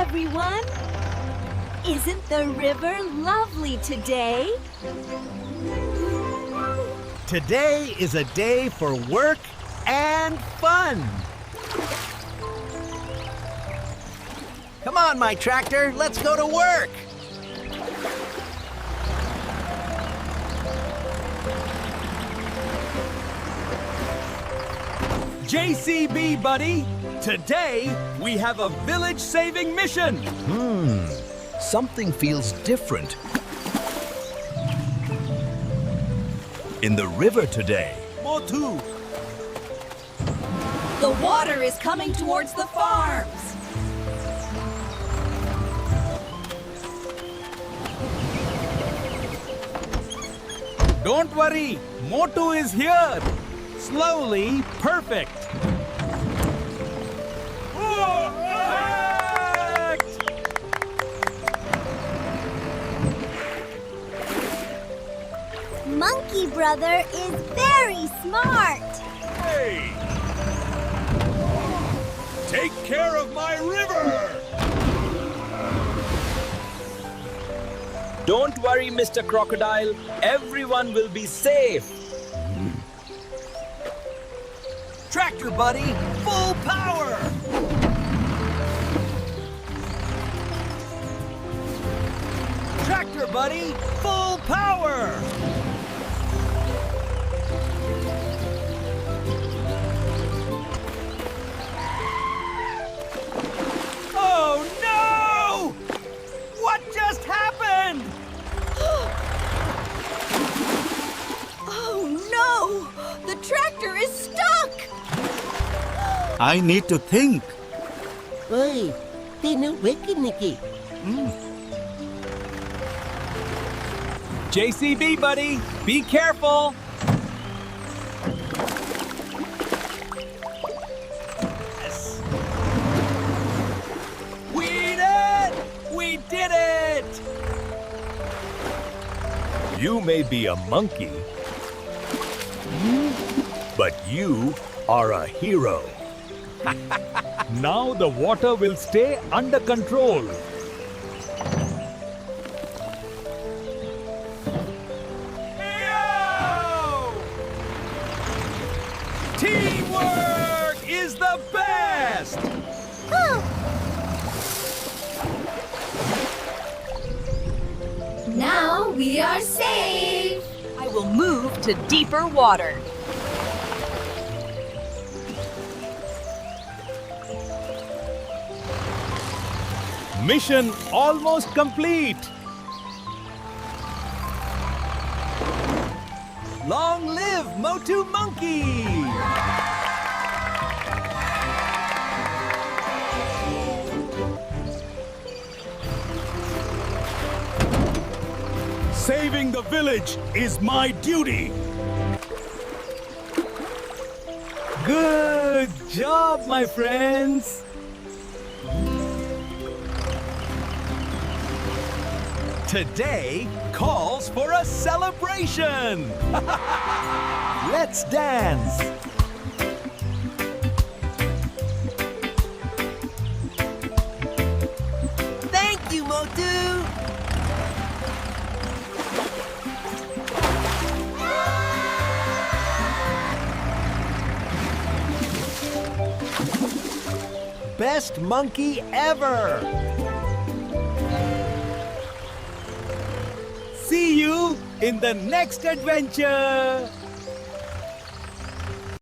everyone! Isn't the river lovely today? Today is a day for work and fun. Come on, my tractor, let's go to work. JCB, buddy! Today, we have a village-saving mission! Something feels different in the river today. Motu! The water is coming towards the farms. Don't worry, Motu is here! Slowly, perfect! Monkey brother is very smart. Hey! Take care of my river! Don't worry, Mr. Crocodile. Everyone will be safe. Tractor buddy, full power! Tractor buddy, full power! Oh no! What just happened? Oh no! The tractor is stuck! I need to think. Ôi, tin nó biết cái này kì. JCB, buddy! Be careful! Yes. We did it! You may be a monkey, but you are a hero. Now the water will stay under control. Teamwork is the best! Now we are safe! I will move to deeper water. Mission almost complete! Long live Motu Monkey! Saving the village is my duty! Good job, my friends! Today calls for a celebration! Let's dance! Thank you, Motu. Best monkey ever! See you in the next adventure!